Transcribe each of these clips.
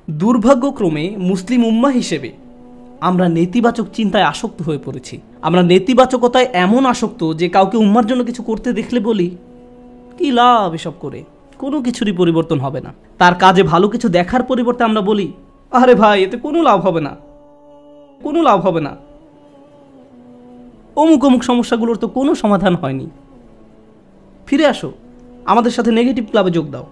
দুর্ভাগ্যক্রমে মুসলিম উম্মাহ হিসেবে আমরা নেতিবাচক চিন্তায় আসক্ত হয়ে পড়েছি। আমরা নেতিবাচকতায় এমন আসক্ত যে কাউকে উম্মার জন্য কিছু করতে দেখলে বলি, কি লাভ এসব করে, কোনো কিছুরই পরিবর্তন হবে না। তার কাজে ভালো কিছু দেখার পরিবর্তে আমরা বলি, আরে ভাই এতে কোনো লাভ হবে না, কোনো লাভ হবে না, অমুক অমুক সমস্যাগুলোর তো কোনো সমাধান হয়নি। ফিরে আসো, আমাদের সাথে নেগেটিভ ক্লাবে যোগ দাও,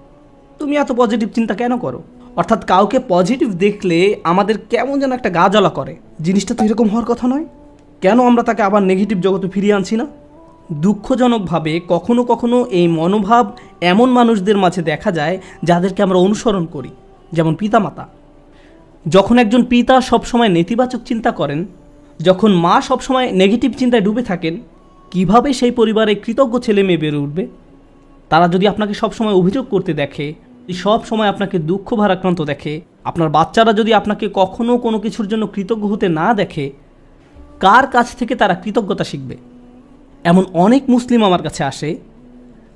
তুমি এত পজিটিভ চিন্তা কেন করো? অর্থাৎ কাউকে পজিটিভ দেখলে আমাদের কেমন যেন একটা গা জ্বালা করে। জিনিসটা তো এরকম হওয়ার কথা নয়, কেন আমরা তাকে আবার নেগেটিভ জগতে ফিরিয়ে আনছি না? দুঃখজনকভাবে কখনো কখনো এই মনোভাব এমন মানুষদের মাঝে দেখা যায় যাদেরকে আমরা অনুসরণ করি, যেমন পিতামাতা। যখন একজন পিতা সবসময় নেতিবাচক চিন্তা করেন, যখন মা সবসময় নেগেটিভ চিন্তায় ডুবে থাকেন, কিভাবে সেই পরিবারে কৃতজ্ঞ ছেলে মেয়ে বেড়ে উঠবে? তারা যদি আপনাকে সবসময় অভিযোগ করতে দেখে, সব সময় আপনাকে দুঃখ ভারাক্রান্ত দেখে, আপনার বাচ্চারা যদি আপনাকে কখনো কোনো কিছুর জন্য কৃতজ্ঞ হতে না দেখে, কার কাছ থেকে তারা কৃতজ্ঞতা শিখবে? এমন অনেক মুসলিম আমার কাছে আসে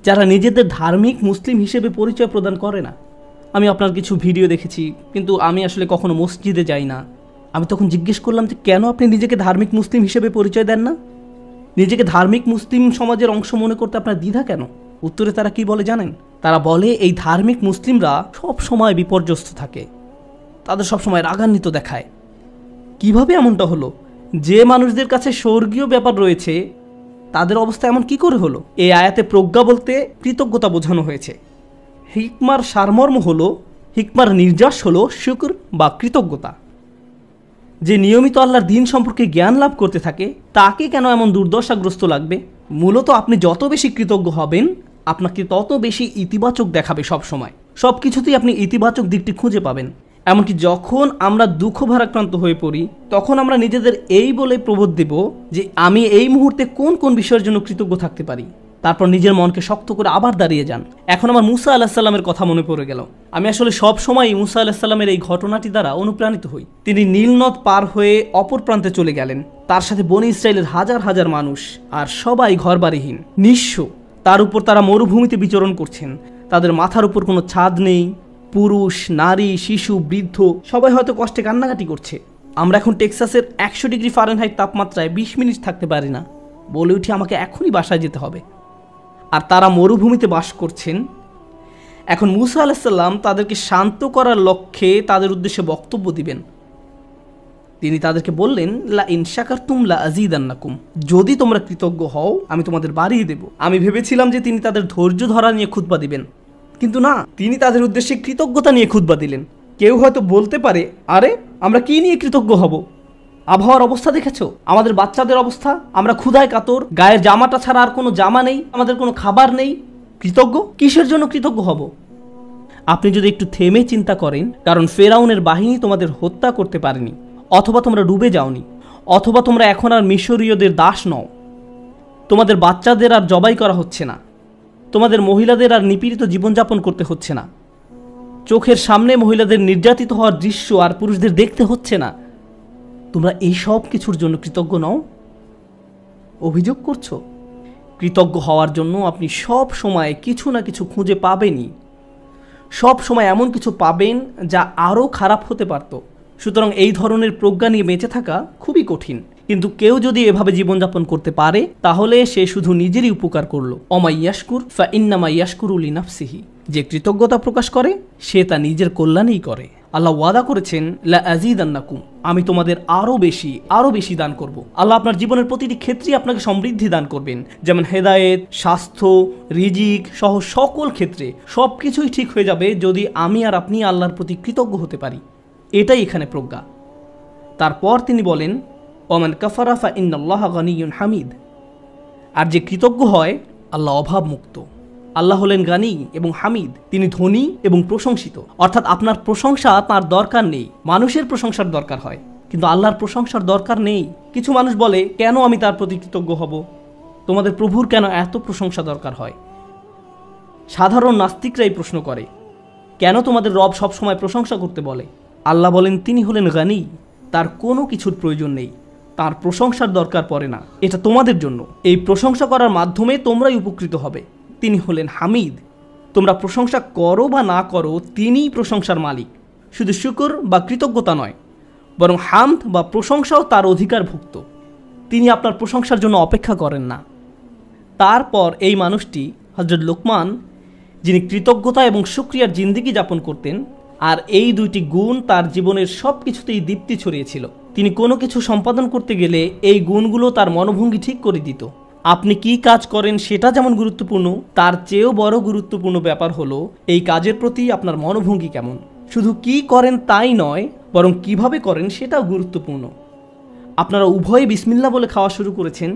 যারা নিজেদের ধার্মিক মুসলিম হিসেবে পরিচয় প্রদান করে না। আমি আপনার কিছু ভিডিও দেখেছি, কিন্তু আমি আসলে কখনো মসজিদে যাই না। আমি তখন জিজ্ঞেস করলাম যে কেন আপনি নিজেকে ধার্মিক মুসলিম হিসেবে পরিচয় দেন না? নিজেকে ধার্মিক মুসলিম সমাজের অংশ মনে করতে আপনার দ্বিধা কেন? উত্তরে তারা কি বলে জানেন? তারা বলে এই ধার্মিক মুসলিমরা সব সময় বিপর্যস্ত থাকে, তাদের সবসময় রাগান্বিত দেখায়। কিভাবে এমনটা হলো? যে মানুষদের কাছে স্বর্গীয় ব্যাপার রয়েছে তাদের অবস্থা এমন কি করে হলো? এই আয়াতে প্রজ্ঞা বলতে কৃতজ্ঞতা বোঝানো হয়েছে। হিকমার সারমর্ম হলো, হিকমার নির্যাস হলো শুকর বা কৃতজ্ঞতা। যে নিয়মিত আল্লাহর দিন সম্পর্কে জ্ঞান লাভ করতে থাকে তাকে কেন এমন দুর্দশাগ্রস্ত লাগবে? মূলত আপনি যত বেশি কৃতজ্ঞ হবেন আপনাকে তত বেশি ইতিবাচক দেখাবে। সব সময় সব কিছুতেই আপনি ইতিবাচক দিকটি খুঁজে পাবেন। এমনকি যখন আমরা দুঃখ ভারাক্রান্ত হয়ে পড়ি তখন আমরা নিজেদের এই বলে প্রবোধ দেব যে আমি এই মুহূর্তে কোন কোন বিষয়ের জন্য কৃতজ্ঞ থাকতে পারি। তারপর নিজের মনকে শক্ত করে আবার দাঁড়িয়ে যান। এখন আমার মুসা আলাহিসাল্লামের কথা মনে পড়ে গেল। আমি আসলে সব সময় মুসা আলাহিসাল্লামের এই ঘটনাটি দ্বারা অনুপ্রাণিত হই। তিনি নীল নদ পার হয়ে অপর প্রান্তে চলে গেলেন। তার সাথে বনি ইসরায়েলের হাজার হাজার মানুষ, আর সবাই ঘরবাড়িহীন, নিঃস্ব। তার উপর তারা মরুভূমিতে বিচরণ করছেন। তাদের মাথার উপর কোনো ছাদ নেই। পুরুষ, নারী, শিশু, বৃদ্ধ সবাই হয়তো কষ্টে কান্নাকাটি করছে। আমরা এখন টেক্সাসের 100 ডিগ্রি ফারেনহাইট তাপমাত্রায় 20 মিনিট থাকতে পারি না, বলে উঠি আমাকে এখনই বাসায় যেতে হবে। আর তারা মরুভূমিতে বাস করছেন। এখন মুসা আলাইহিসসালাম তাদেরকে শান্ত করার লক্ষ্যে তাদের উদ্দেশ্যে বক্তব্য দিবেন। তিনি তাদেরকে বললেন, লা ইন শাকারতুম লা আযীদান্নাকুম, যদি তোমরা কৃতজ্ঞ হও আমি তোমাদের বাড়িয়ে দেব। আমি ভেবেছিলাম যে তিনি তাদের ধৈর্য ধরা নিয়ে খুতবা দিবেন, কিন্তু না, তিনি তাদের উদ্দেশ্যে কৃতজ্ঞতা নিয়ে খুতবা দিলেন। কেউ হয়তো বলতে পারে, আরে আমরা কি নিয়ে কৃতজ্ঞ হব? আবহাওয়ার অবস্থা দেখেছো, আমাদের বাচ্চাদের অবস্থা, আমরা ক্ষুধায় কাতর, গায়ের জামাটা ছাড়া আর কোনো জামা নেই, আমাদের কোনো খাবার নেই। কৃতজ্ঞ কিসের জন্য কৃতজ্ঞ হব? আপনি যদি একটু থেমে চিন্তা করেন, কারণ ফেরাউনের বাহিনী তোমাদের হত্যা করতে পারেনি, অথবা তোমরা ডুবে যাওনি, অথবা তোমরা এখন আর মিশরীয়দের দাস নও, তোমাদের বাচ্চাদের আর জবাই করা হচ্ছে না, তোমাদের মহিলাদের আর নিপীড়িত জীবনযাপন করতে হচ্ছে না, চোখের সামনে মহিলাদের নির্যাতিত হওয়ার দৃশ্য আর পুরুষদের দেখতে হচ্ছে না, তোমরা এই সব কিছুর জন্য কৃতজ্ঞ নও? অভিযোগ করছো? কৃতজ্ঞ হওয়ার জন্য আপনি সব সময় কিছু না কিছু খুঁজে পাবেনই। সব সময় এমন কিছু পাবেন যা আরও খারাপ হতে পারত। সুতরাং এই ধরনের প্রজ্ঞা নিয়ে বেঁচে থাকা খুবই কঠিন। কিন্তু কেউ যদি এভাবে জীবনযাপন করতে পারে তাহলে সে শুধু নিজেরই উপকার করলো। অমাইয়াশকুর ফা ইন্নামা ইয়াশকুরু লিনাফসিহি, যে কৃতজ্ঞতা প্রকাশ করে সে তা নিজের কল্যাণেই করে। আল্লাহ ওয়াদা করেছেন, লা আযীদান্নাকুম, আমি তোমাদের আরো বেশি দান করব। আল্লাহ আপনার জীবনের প্রতিটি ক্ষেত্রেই আপনাকে সমৃদ্ধি দান করবেন, যেমন হেদায়েত, স্বাস্থ্য, রিজিক সহ সকল ক্ষেত্রে সবকিছুই ঠিক হয়ে যাবে যদি আমি আর আপনি আল্লাহর প্রতি কৃতজ্ঞ হতে পারি। এটাই এখানে প্রজ্ঞা। তারপর তিনি বলেন, ওমান কাফারা ফা ইন্নাল্লাহা গানিয়্যুন হামিদ, আর যে কৃতজ্ঞ হয় আল্লাহ অভাব মুক্ত। আল্লাহ হলেন গানি এবং হামিদ, তিনি ধনী এবং প্রশংসিত। অর্থাৎ আপনার প্রশংসা তার দরকার নেই, মানুষের প্রশংসার দরকার হয়, কিন্তু আল্লাহর প্রশংসার দরকার নেই। কিছু মানুষ বলে, কেন আমি তার প্রতি কৃতজ্ঞ হব? তোমাদের প্রভুর কেন এত প্রশংসা দরকার হয়? সাধারণ নাস্তিকরাই প্রশ্ন করে, কেন তোমাদের রব সবসময় প্রশংসা করতে বলে? আল্লাহ বলেন, তিনি হলেন গানি, তার কোনো কিছুর প্রয়োজন নেই, তার প্রশংসার দরকার পড়ে না। এটা তোমাদের জন্য, এই প্রশংসা করার মাধ্যমে তোমরাই উপকৃত হবে। তিনি হলেন হামিদ, তোমরা প্রশংসা করো বা না করো তিনিই প্রশংসার মালিক। শুধু শুকর বা কৃতজ্ঞতা নয়, বরং হামদ বা প্রশংসাও তার অধিকারভুক্ত। তিনি আপনার প্রশংসার জন্য অপেক্ষা করেন না। তারপর এই মানুষটি হযরত লোকমান, যিনি কৃতজ্ঞতা এবং শুকরিয়ার জিন্দেগি যাপন করতেন, আর এই দুইটি গুণ তার জীবনের সব কিছুতেই দীপ্তি ছড়িয়েছিল। তিনি কোনো কিছু সম্পাদন করতে গেলে এই গুণগুলো তার মনোভঙ্গি ঠিক করে দিত। আপনি কি কাজ করেন সেটা যেমন গুরুত্বপূর্ণ, তার চেয়েও বড় গুরুত্বপূর্ণ ব্যাপার হলো এই কাজের প্রতি আপনার মনোভঙ্গি কেমন। শুধু কি করেন তাই নয়, বরং কিভাবে করেন সেটাও গুরুত্বপূর্ণ। আপনারা উভয়ে বিসমিল্লাহ বলে খাওয়া শুরু করেছেন,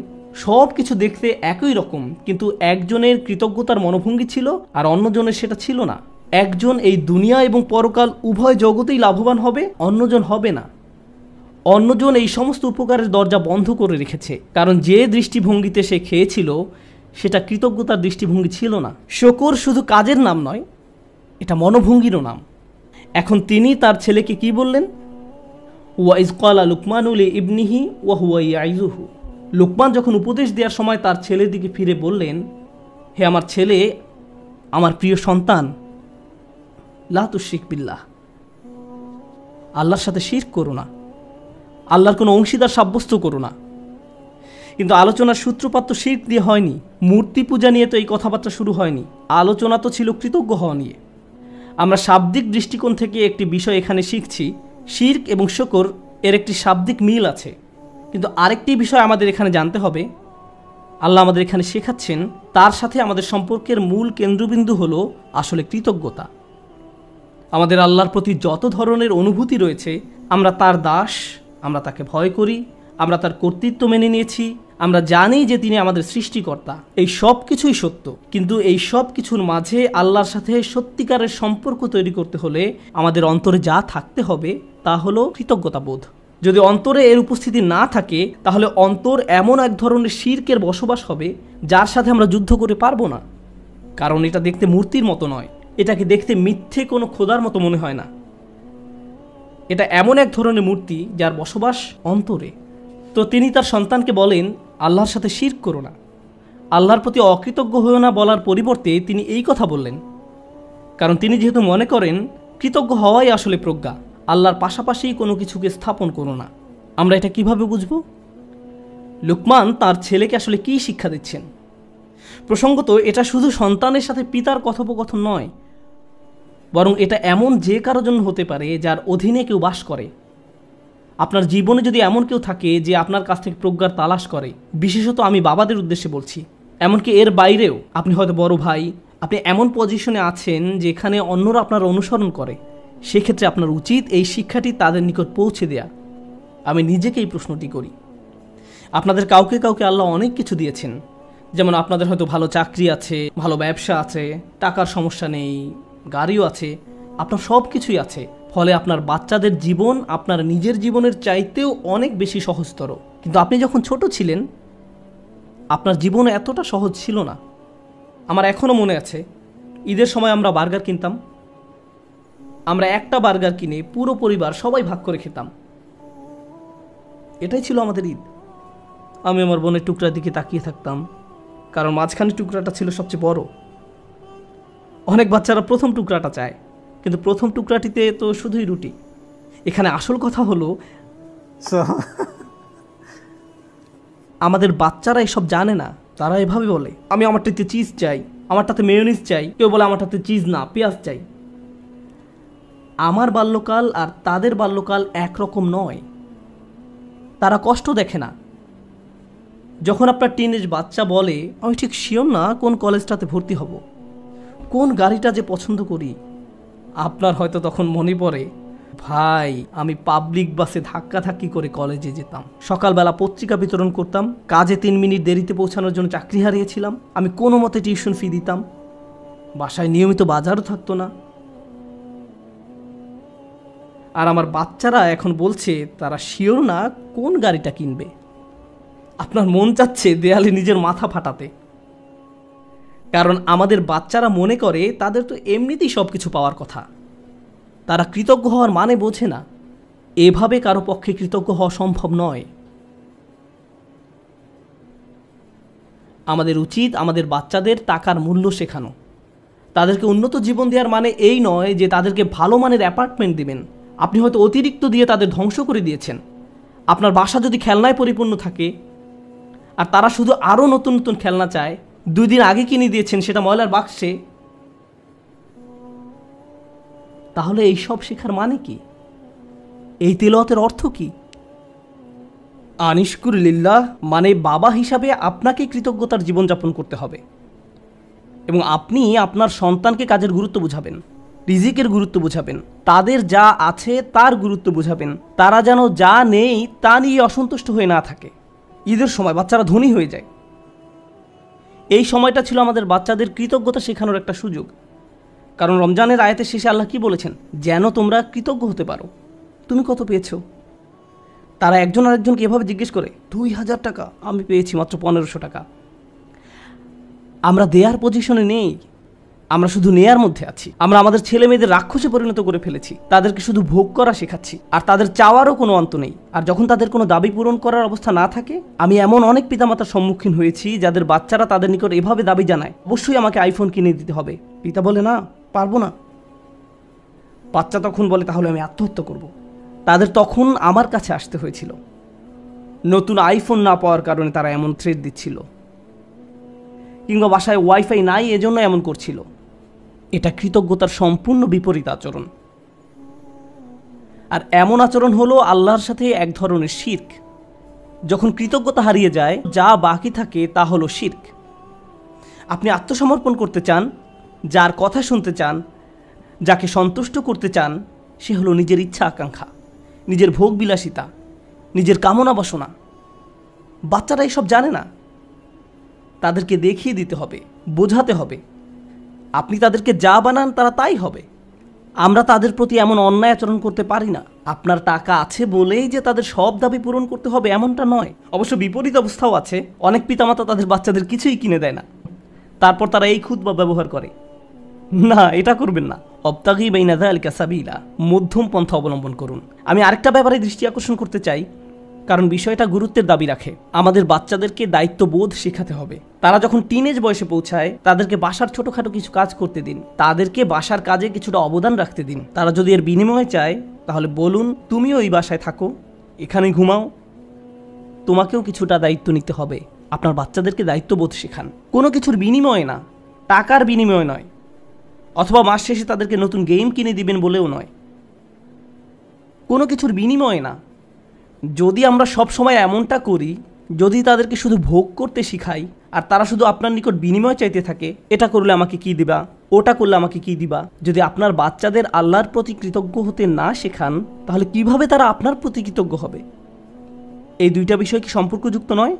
সব কিছু দেখতে একই রকম, কিন্তু একজনের কৃতজ্ঞতার মনোভঙ্গি ছিল আর অন্যজনের সেটা ছিল না। একজন এই দুনিয়া এবং পরকাল উভয় জগতেই লাভবান হবে, অন্যজন হবে না। অন্যজন এই সমস্ত উপকারের দরজা বন্ধ করে রেখেছে, কারণ যে দৃষ্টিভঙ্গিতে সে খেয়েছিল সেটা কৃতজ্ঞতার দৃষ্টিভঙ্গি ছিল না। শুকর শুধু কাজের নাম নয়, এটা মনোভঙ্গিরও নাম। এখন তিনি তার ছেলেকে কি বললেন? ওয়াইজ ক্বালা লুকমানু লিইবনিহি ওয়া হুয়া ইয়াইযুহু। লুকমান যখন উপদেশ দেওয়ার সময় তার ছেলের দিকে ফিরে বললেন, হে আমার ছেলে, আমার প্রিয় সন্তান, লা তুশরিক বিল্লাহ, আল্লাহর সাথে শিরক করো না, আল্লাহর কোনো অংশীদার সাব্যস্ত করো না। কিন্তু আলোচনার সূত্রপাত তো শিরক দিয়ে হয়নি, মূর্তি পূজা নিয়ে তো এই কথাবার্তা শুরু হয়নি। আলোচনা তো ছিল কৃতজ্ঞ হওয়া নিয়ে। আমরা শাব্দিক দৃষ্টিকোণ থেকে একটি বিষয় এখানে শিখছি, শিরক এবং শুকর এর একটি শাব্দিক মিল আছে। কিন্তু আরেকটি বিষয় আমাদের এখানে জানতে হবে, আল্লাহ আমাদের এখানে শেখাচ্ছেন তার সাথে আমাদের সম্পর্কের মূল কেন্দ্রবিন্দু হলো আসলে কৃতজ্ঞতা। আমাদের আল্লাহর প্রতি যত ধরনের অনুভূতি রয়েছে, আমরা তার দাস, আমরা তাকে ভয় করি, আমরা তার কর্তৃত্ব মেনে নিয়েছি, আমরা জানি যে তিনি আমাদের সৃষ্টিকর্তা, এই সব কিছুই সত্য। কিন্তু এই সব কিছুর মাঝে আল্লাহর সাথে সত্যিকারের সম্পর্ক তৈরি করতে হলে আমাদের অন্তরে যা থাকতে হবে তা হলো কৃতজ্ঞতাবোধ। যদি অন্তরে এর উপস্থিতি না থাকে, তাহলে অন্তর এমন এক ধরনের শিরকের বসবাস হবে যার সাথে আমরা যুদ্ধ করে পারবো না। কারণ এটা দেখতে মূর্তির মতো নয়, এটাকে দেখতে মিথ্যে কোনো খোদার মতো মনে হয় না। এটা এমন এক ধরনের মূর্তি যার বসবাস অন্তরে। তো তিনি তার সন্তানকে বলেন, আল্লাহর সাথে শিরক করো না, আল্লাহর প্রতি অকৃতজ্ঞ হয়েও না বলার পরিবর্তে তিনি এই কথা বললেন, কারণ তিনি যেহেতু মনে করেন কৃতজ্ঞ হওয়াই আসলে প্রজ্ঞা, আল্লাহর পাশাপাশি কোনো কিছুকে স্থাপন করো না। আমরা এটা কিভাবে বুঝব? লুকমান তার ছেলেকে আসলে কি শিক্ষা দিচ্ছেন? প্রসঙ্গত এটা শুধু সন্তানের সাথে পিতার কথোপকথন নয়, বরং এটা এমন যে কারো জন্য হতে পারে যার অধীনে কেউ বাস করে। আপনার জীবনে যদি এমন কেউ থাকে যে আপনার কাছ থেকে প্রজ্ঞার তালাশ করে, বিশেষত আমি বাবাদের উদ্দেশ্যে বলছি, এমনকি এর বাইরেও আপনি হয়তো বড় ভাই, আপনি এমন পজিশনে আছেন যেখানে অন্যরা আপনার অনুসরণ করে, সেক্ষেত্রে আপনার উচিত এই শিক্ষাটি তাদের নিকট পৌঁছে দেয়া। আমি নিজেকে এই প্রশ্নটি করি। আপনাদের কাউকে কাউকে আল্লাহ অনেক কিছু দিয়েছেন, যেমন আপনাদের হয়তো ভালো চাকরি আছে, ভালো ব্যবসা আছে, টাকার সমস্যা নেই, গাড়িও আছে, আপনার সব কিছুই আছে। ফলে আপনার বাচ্চাদের জীবন আপনার নিজের জীবনের চাইতেও অনেক বেশি সহজতর। কিন্তু আপনি যখন ছোট ছিলেন, আপনার জীবন এতটা সহজ ছিল না। আমার এখনও মনে আছে, ঈদের সময় আমরা বার্গার কিনতাম। আমরা একটা বার্গার কিনে পুরো পরিবার সবাই ভাগ করে খেতাম। এটাই ছিল আমাদের ঈদ। আমি আমার বোনের টুকরার দিকে তাকিয়ে থাকতাম, কারণ মাঝখানে টুকরাটা ছিল সবচেয়ে বড়। অনেক বাচ্চারা প্রথম টুকরাটা চায়, কিন্তু প্রথম টুকরাটিতে তো শুধুই রুটি। এখানে আসল কথা হলো আমাদের বাচ্চারা এসব জানে না। তারা এভাবে বলে, আমি আমারটাতে চিজ চাই, আমারটাতে মেয়োনিজ চাই, কেউ বলে আমারটাতে চিজ না, পেঁয়াজ চাই। আমার বাল্যকাল আর তাদের বাল্যকাল একরকম নয়। তারা কষ্ট দেখে না। যখন আপনার টিনেজ বাচ্চা বলে, আমি ঠিক শিওর না কোন কলেজটাতে ভর্তি হব, কোন গাড়িটা যে পছন্দ করি, আপনার হয়তো তখন মনে পড়ে, ভাই আমি পাবলিক বাসে ধাক্কাধাক্কি করে কলেজে যেতাম, সকালবেলা পত্রিকা বিতরণ করতাম, কাজে 3 মিনিট দেরিতে পৌঁছানোর জন্য চাকরি হারিয়েছিলাম, আমি কোনো মতে টিউশন ফি দিতাম, বাসায় নিয়মিত বাজারও থাকতো না। আর আমার বাচ্চারা এখন বলছে তারা শিওর না কোন গাড়িটা কিনবে। আপনার মন চাচ্ছে দেয়ালে নিজের মাথা ফাটাতে, কারণ আমাদের বাচ্চারা মনে করে তাদের তো এমনিতেই সব কিছু পাওয়ার কথা। তারা কৃতজ্ঞ হওয়ার মানে বোঝে না। এভাবে কারো পক্ষে কৃতজ্ঞ হওয়া সম্ভব নয়। আমাদের উচিত আমাদের বাচ্চাদের টাকার মূল্য শেখানো, তাদেরকে উন্নত জীবন দেওয়ার মানে এই নয় যে তাদেরকে ভালো মানের অ্যাপার্টমেন্ট দিবেন। আপনি হয়তো অতিরিক্ত দিয়ে তাদের ধ্বংস করে দিয়েছেন। আপনার বাসা যদি খেলনায় পরিপূর্ণ থাকে আর তারা শুধু আরও নতুন নতুন খেলনা চায়, 2 দিন আগে কিনে দিয়েছেন সেটা ময়লার বাক্সে, তাহলে এই সব শেখার মানে কি? এই তিলাওয়াতের অর্থ কি? আনিশকুর লিল্লাহ মানে বাবা হিসাবে আপনাকে কৃতজ্ঞতার জীবনযাপন করতে হবে এবং আপনি আপনার সন্তানকে কাজের গুরুত্ব বোঝাবেন, রিজিকের গুরুত্ব বোঝাবেন, তাদের যা আছে তার গুরুত্ব বোঝাবেন। তারা যেন যা নেই তা নিয়ে অসন্তুষ্ট হয়ে না থাকে। ঈদের সময় বাচ্চারা ধনী হয়ে যায়। এই সময়টা ছিল আমাদের বাচ্চাদের কৃতজ্ঞতা শেখানোর একটা সুযোগ। কারণ রমজানের আয়াতের শেষে আল্লাহ কি বলেছেন? যেন তোমরা কৃতজ্ঞ হতে পারো। তুমি কত পেয়েছো? তারা একজন আরেকজনকে এভাবে জিজ্ঞেস করে, 2000 টাকা। আমি পেয়েছি মাত্র 1500 টাকা। আমরা দেয়ার পজিশনে নেই, আমরা শুধু নেয়ার মধ্যে আছি। আমরা আমাদের ছেলে মেয়েদের রাক্ষসে পরিণত করে ফেলেছি। তাদেরকে শুধু ভোগ করা শেখাচ্ছি, আর তাদের চাওয়ারও কোনো অন্ত নেই। আর যখন তাদের কোনো দাবি পূরণ করার অবস্থা না থাকে, আমি এমন অনেক পিতামাতার সম্মুখীন হয়েছি যাদের বাচ্চারা তাদের নিকট এভাবে দাবি জানায়, অবশ্যই আমাকে আইফোন কিনে দিতে হবে। পিতা বলে, না, পারবো না। বাচ্চা তখন বলে, তাহলে আমি আত্মহত্যা করব। তাদের তখন আমার কাছে আসতে হয়েছিল। নতুন আইফোন না পাওয়ার কারণে তারা এমন থ্রেট দিচ্ছিল, কিংবা বাসায় ওয়াইফাই নাই এজন্য এমন করছিল। এটা কৃতজ্ঞতার সম্পূর্ণ বিপরীত আচরণ। আর এমন আচরণ হলো আল্লাহর সাথে এক ধরনের শিরক। যখন কৃতজ্ঞতা হারিয়ে যায়, যা বাকি থাকে তা হলো শিরক। আপনি আত্মসমর্পণ করতে চান, যার কথা শুনতে চান, যাকে সন্তুষ্ট করতে চান, সে হলো নিজের ইচ্ছা আকাঙ্ক্ষা, নিজের ভোগ বিলাসিতা, নিজের কামনা বাসনা। বাচ্চারা এসব জানে না। তাদেরকে দেখিয়ে দিতে হবে, বোঝাতে হবে। আপনি তাদেরকে যা বানান তারা তাই হবে। আমরা তাদের প্রতি এমন অন্যায় আচরণ করতে পারি না। আপনার টাকা আছে বলেই যে তাদের সব দাবি পূরণ করতে হবে এমনটা নয়। অবশ্য বিপরীত অবস্থাও আছে। অনেক পিতামাতা তাদের বাচ্চাদের কিছুই কিনে দেয় না, তারপর তারা এই খুতবা ব্যবহার করে। না, এটা করবেন না। অবতাগি বাইনা যালিকা সাবিলা, মধ্যম পন্থা অবলম্বন করুন। আমি আরেকটা ব্যাপারে দৃষ্টি আকর্ষণ করতে চাই, কারণ বিষয়টা গুরুত্বের দাবি রাখে। আমাদের বাচ্চাদেরকে দায়িত্ববোধ শেখাতে হবে। তারা যখন টিনেজ বয়সে পৌঁছায়, তাদেরকে বাসার ছোটোখাটো কিছু কাজ করতে দিন, তাদেরকে বাসার কাজে কিছুটা অবদান রাখতে দিন। তারা যদি এর বিনিময়ে চায়, তাহলে বলুন, তুমিও এই বাসায় থাকো, এখানেই ঘুমাও, তোমাকেও কিছুটা দায়িত্ব নিতে হবে। আপনার বাচ্চাদেরকে দায়িত্ববোধ শেখান, কোনো কিছুর বিনিময়ে না, টাকার বিনিময়ে নয়, অথবা মাস শেষে তাদেরকে নতুন গেম কিনে দিবেন বলেও নয়, কোনো কিছুর বিনিময়ে না। যদি আমরা সব সময় এমনটা করি, যদি তাদেরকে শুধু ভোগ করতে শিখাই আর তারা শুধু আপনার নিকট বিনিময় চাইতে থাকে, এটা করলে আমাকে কি দিবা, ওটা করলে আমাকে কি দিবা, যদি আপনার বাচ্চাদের আল্লাহর প্রতি কৃতজ্ঞ হতে না শেখান, তাহলে কিভাবে তারা আপনার প্রতি কৃতজ্ঞ হবে? এই দুইটা বিষয় কি সম্পর্কযুক্ত নয়?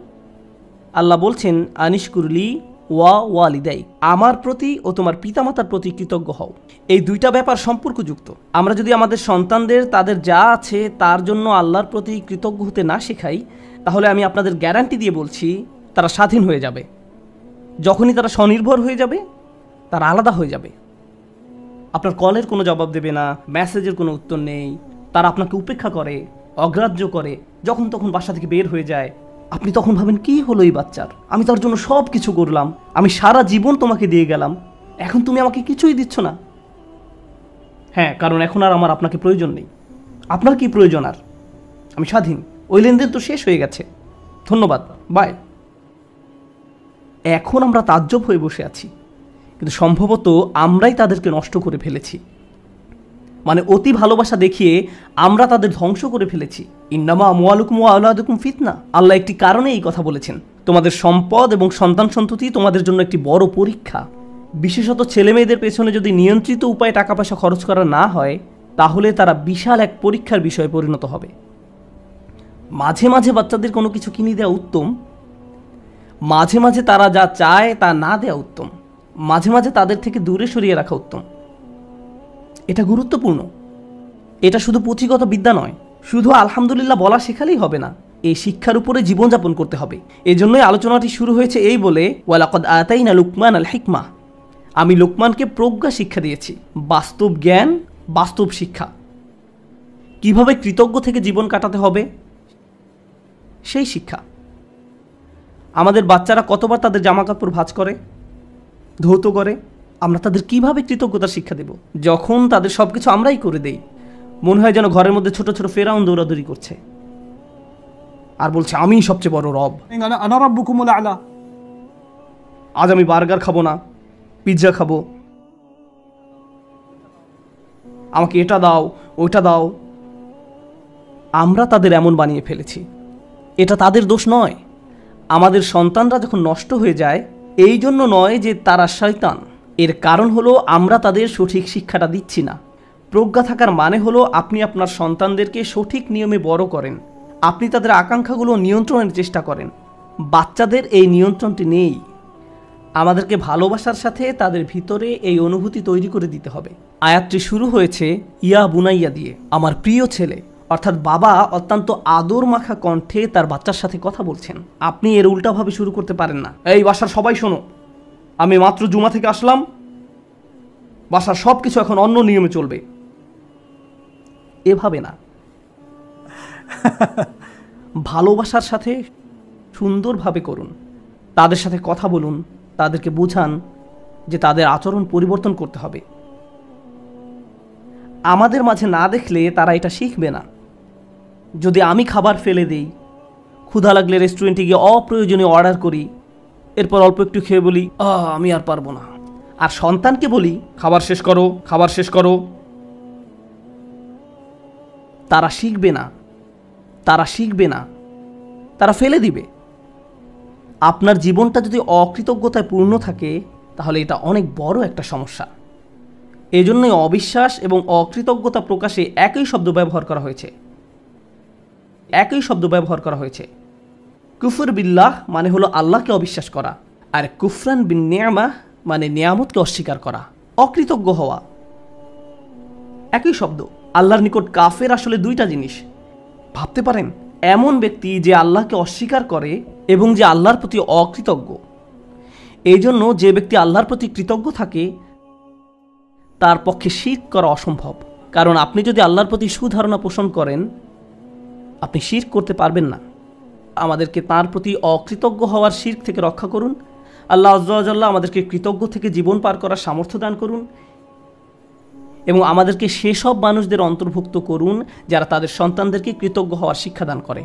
আল্লাহ বলছেন, আনিশকুরলি ওয়া ওয়ালিদাই, আমার প্রতি ও তোমার পিতামাতার প্রতি কৃতজ্ঞ হও। এই দুইটা ব্যাপার সম্পর্কযুক্ত। আমরা যদি আমাদের সন্তানদের তাদের যা আছে তার জন্য আল্লাহর প্রতি কৃতজ্ঞ হতে না শেখাই, তাহলে আমি আপনাদের গ্যারান্টি দিয়ে বলছি, তারা স্বাধীন হয়ে যাবে। যখনই তারা স্বনির্ভর হয়ে যাবে, তারা আলাদা হয়ে যাবে। আপনার কলের কোনো জবাব দেবে না, মেসেজের কোনো উত্তর নেই, তারা আপনাকে উপেক্ষা করে, অগ্রাহ্য করে, যখন তখন বাসা থেকে বের হয়ে যায়। আপনি তখন ভাবেন, কি হলো এই বাচ্চার? আমি তার জন্য সব কিছু করলাম, আমি সারা জীবন তোমাকে দিয়ে গেলাম, এখন তুমি আমাকে কিছুই দিচ্ছ না। হ্যাঁ, কারণ এখন আর আমার আপনাকে প্রয়োজন নেই। আপনার কি প্রয়োজন? আর আমি স্বাধীন, ওই লেনদেন তো শেষ হয়ে গেছে, ধন্যবাদ, বাই। এখন আমরা তাজ্জব হয়ে বসে আছি, কিন্তু সম্ভবত আমরাই তাদেরকে নষ্ট করে ফেলেছি। মানে অতি ভালোবাসা দেখিয়ে আমরা তাদের ধ্বংস করে ফেলেছি। ইন্নামা আমওয়ালুকুম ওয়া আওলাদুকুম ফিতনা, আল্লাহ একটি কারণে এই কথা বলেছেন। তোমাদের সম্পদ এবং সন্তান সন্ততি তোমাদের জন্য একটি বড় পরীক্ষা। বিশেষত ছেলে মেয়েদের পেছনে যদি নিয়ন্ত্রিত উপায়ে টাকা পয়সা খরচ করা না হয়, তাহলে তারা বিশাল এক পরীক্ষার বিষয়ে পরিণত হবে। মাঝে মাঝে বাচ্চাদের কোনো কিছু কিনে দেওয়া উত্তম, মাঝে মাঝে তারা যা চায় তা না দেওয়া উত্তম, মাঝে মাঝে তাদের থেকে দূরে সরিয়ে রাখা উত্তম। এটা গুরুত্বপূর্ণ। এটা শুধু পুঁথিগত বিদ্যা নয়, শুধু আলহামদুলিল্লাহ বলা শেখালেই হবে না, এই শিক্ষার উপরে জীবনযাপন করতে হবে। এজন্যই আলোচনাটি শুরু হয়েছে এই বলে, ওয়ালাকাদ আতাইনা লুকমান আল হিকমা, আমি লোকমানকে প্রজ্ঞা শিক্ষা দিয়েছি, বাস্তব জ্ঞান, বাস্তব শিক্ষা। কিভাবে কৃতজ্ঞ থেকে জীবন কাটাতে হবে সেই শিক্ষা। আমাদের বাচ্চারা কতবার তাদের জামাকাপড় ভাঁজ করে, ধৌত করে, আমরা তাদের কিভাবে কৃতজ্ঞতার শিক্ষা দেব যখন তাদের সব কিছু আমরাই করে দেই? মনে হয় যেন ঘরের মধ্যে ছোট ছোট ফেরাউন দৌড়াদৌড়ি করছে আর বলছে আমিই সবচেয়ে বড় রব। أنا ربكم الأعلى. আজ আমি বার্গার খাবো না, পিৎজা খাবো, আমাকে এটা দাও ওইটা দাও। আমরা তাদের এমন বানিয়ে ফেলেছি। এটা তাদের দোষ নয়। আমাদের সন্তানরা যখন নষ্ট হয়ে যায় এই জন্য নয় যে তারা শয়তান, এর কারণ হলো আমরা তাদের সঠিক শিক্ষাটা দিচ্ছি না। প্রজ্ঞা থাকার মানে হলো আপনি আপনার সন্তানদেরকে সঠিক নিয়মে বড় করেন, আপনি তাদের আকাঙ্ক্ষাগুলো নিয়ন্ত্রণের চেষ্টা করেন। বাচ্চাদের এই নিয়ন্ত্রণটি নেই। আমাদেরকে ভালোবাসার সাথে তাদের ভিতরে এই অনুভূতি তৈরি করে দিতে হবে। আয়াতটি শুরু হয়েছে ইয়া বুনাইয়া দিয়ে, আমার প্রিয় ছেলে, অর্থাৎ বাবা অত্যন্ত আদর মাখা কণ্ঠে তার বাচ্চার সাথে কথা বলছেন। আপনি এর উল্টাভাবে শুরু করতে পারেন না। এই বাসার সবাই শোনো, আমি মাত্র জুমা থেকে আসলাম, বাসার সব কিছু এখন অন্য নিয়মে চলবে। এভাবে না। ভালোবাসার সাথে সুন্দরভাবে করুন, তাদের সাথে কথা বলুন, তাদেরকে বুঝান যে তাদের আচরণ পরিবর্তন করতে হবে। আমাদের মাঝে না দেখলে তারা এটা শিখবে না। যদি আমি খাবার ফেলে দিই, ক্ষুধা লাগলে রেস্টুরেন্টে গিয়ে অপ্রয়োজনীয় অর্ডার করি, এরপর অল্প একটু খেয়ে বলি আমি আর পারবো না, আর সন্তানকে বলি খাবার শেষ করো, খাবার শেষ করো, তারা শিখবে না, তারা শিখবে না, তারা ফেলে দিবে। আপনার জীবনটা যদি অকৃতজ্ঞতায় পূর্ণ থাকে তাহলে এটা অনেক বড় একটা সমস্যা। এজন্যই অবিশ্বাস এবং অকৃতজ্ঞতা প্রকাশে একই শব্দ ব্যবহার করা হয়েছে। একই শব্দ ব্যবহার করা হয়েছে। কুফর বিল্লাহ মানে হলো আল্লাহকে অবিশ্বাস করা, আর কুফরান বিন নিয়ামাহ মানে নিয়ামতকে অস্বীকার করা, অকৃতজ্ঞ হওয়া। একই শব্দ। আল্লাহর নিকট কাফের আসলে দুইটা জিনিস। ভাবতে পারেন এমন ব্যক্তি যে আল্লাহকে অস্বীকার করে এবং যে আল্লাহর প্রতি অকৃতজ্ঞ। এই জন্য যে ব্যক্তি আল্লাহর প্রতি কৃতজ্ঞ থাকে তার পক্ষে শিরক করা অসম্ভব। কারণ আপনি যদি আল্লাহর প্রতি সুধারণা পোষণ করেন আপনি শিরক করতে পারবেন না। আমাদেরকে তার প্রতি অকৃতজ্ঞ হওয়ার শিরক থেকে রক্ষা করুন। আল্লাহ আযজা ওয়া জাল্লা আমাদেরকে কৃতজ্ঞ থেকে জীবন পার করার সামর্থ্য দান করুন এবং আমাদেরকে সেসব মানুষদের অন্তর্ভুক্ত করুন যারা তাদের সন্তানদেরকে কৃতজ্ঞ হওয়ার শিক্ষা দান করে।